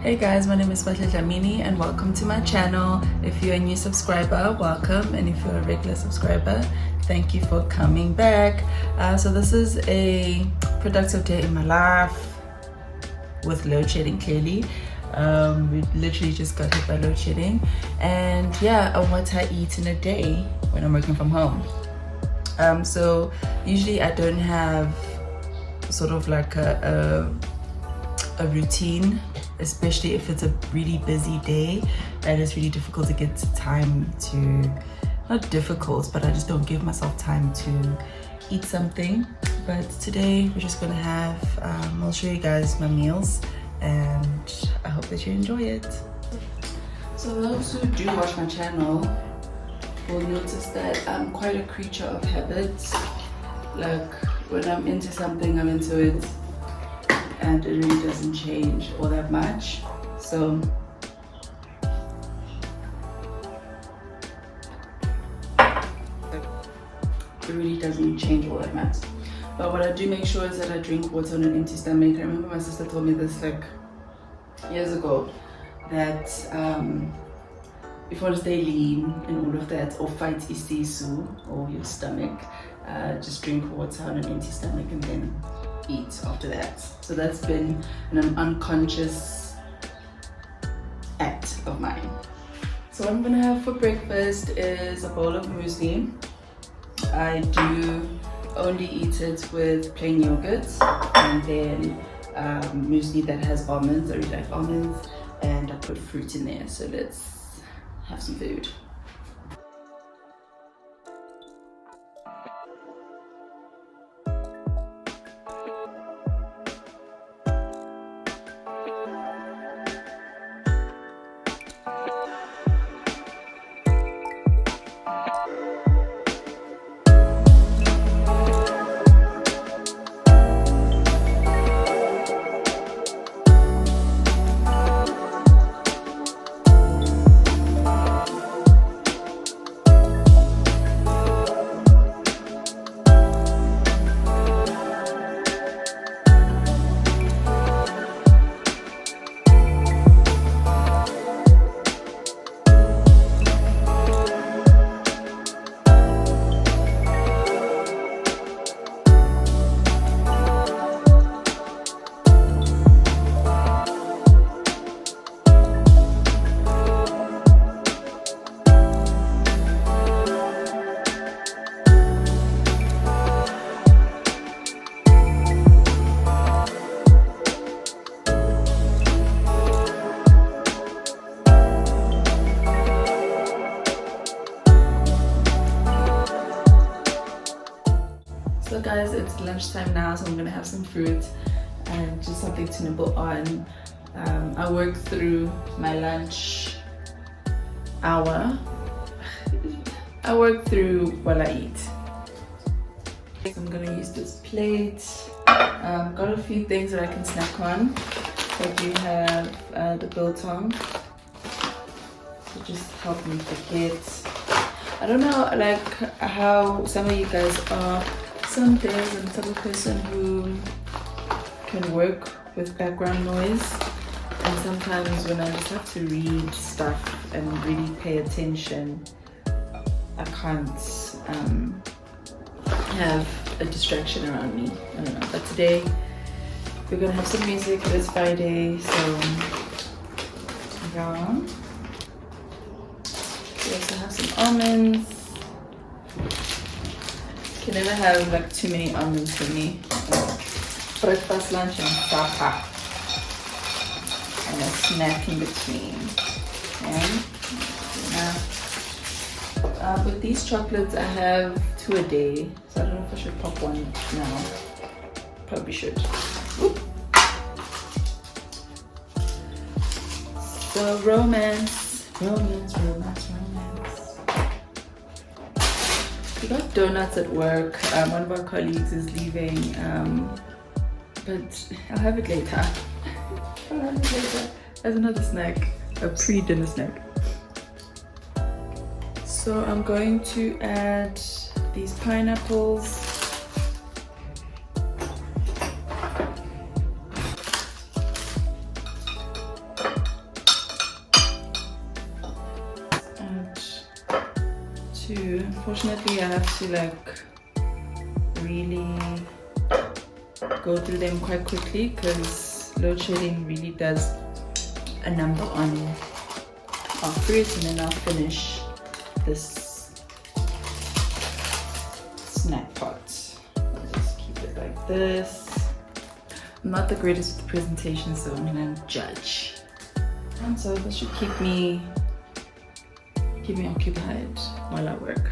Hey guys, my name is Jamini and welcome to my channel. If you're a new subscriber, welcome, and if you're a regular subscriber, thank you for coming back. So this is a productive day in my life with load shedding clearly. We literally just got hit by load shedding, and yeah, what I eat in a day when I'm working from home. So usually I don't have sort of like a routine, especially if it's a really busy day, and it's really difficult to get time to, not difficult, but I just don't give myself time to eat something. But today we're just gonna have, I'll show you guys my meals and I hope that you enjoy it. So those who do watch my channel will notice that I'm quite a creature of habits. Like when I'm into something, I'm into it, and it really doesn't change all that much. So it really doesn't change all that much. But what I do make sure is that I drink water on an empty stomach. I remember my sister told me this like years ago, that if you want to stay lean and all of that, or fight isisu or your stomach, just drink water on an empty stomach and then eat after that. So that's been an unconscious act of mine. So what I'm gonna have for breakfast is a bowl of muesli. I do only eat it with plain yogurt, and then muesli that has almonds. I really like almonds, and I put fruit in there. So let's have some food. So guys, it's lunchtime now, so I'm gonna have some fruit and just something to nibble on. I work through my lunch hour. I work through while I eat. So I'm gonna use this plate. Got a few things that I can snack on. I do have the biltong to just help me forget. I don't know, like how some of you guys are. There's a type of person who can work with background noise, and sometimes when I just have to read stuff and really pay attention, I can't have a distraction around me. I don't know, but today we're gonna have some music. It's Friday, so yeah. We also have some almonds. Can never have like too many almonds for me. Breakfast, lunch, and supper, and a snack in between. And with these chocolates, I have 2 a day, so I don't know if I should pop one now. Probably should. Whoop. So romance. We got donuts at work. One of our colleagues is leaving, but I'll have it later. As another snack, a pre-dinner snack. So I'm going to add these pineapples. to, unfortunately I have to like really go through them quite quickly because load shedding really does a number on our fruits. And then I'll finish this snack pot. I'll just keep it like this. I'm not the greatest with the presentation, so I'm gonna judge. And so this should keep me occupied while I work.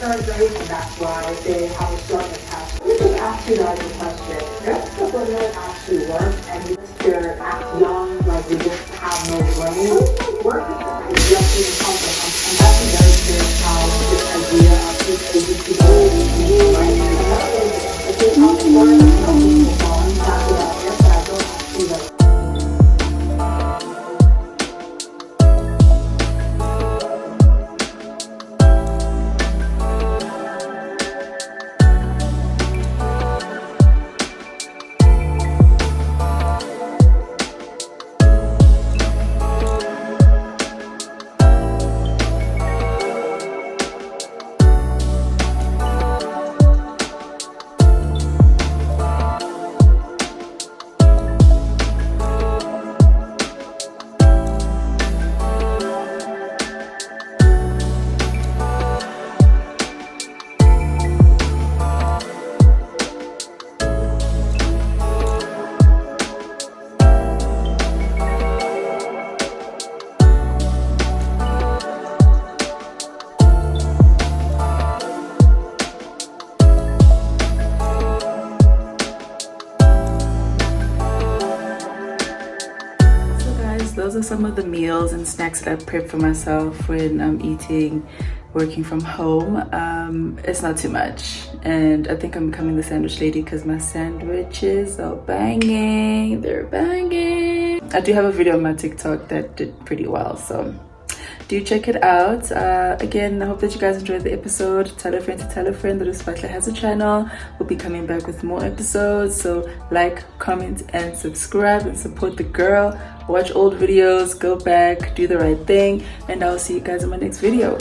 current rate, and that's why they have a strong attachment. Let me just ask you guys a question. Does supplement actually work? And you just act young, like we just have no brain? Work is just in comfort. I'm actually very curious how this idea of this agency goes, right? If it's how it works, how people bond, that's what I guess, but I don't actually like. Those are some of the meals and snacks that I prep for myself when I'm working from home. It's not too much, and I think I'm becoming the sandwich lady because my sandwiches are banging. They're banging. I do have a video on my TikTok that did pretty well, so do check it out. Again, I hope that you guys enjoyed the episode. Tell a friend to tell a friend that Uspatla has a channel. We'll be coming back with more episodes, so like, comment, and subscribe and support the girl watch old videos, go back, do the right thing, and I'll see you guys in my next video.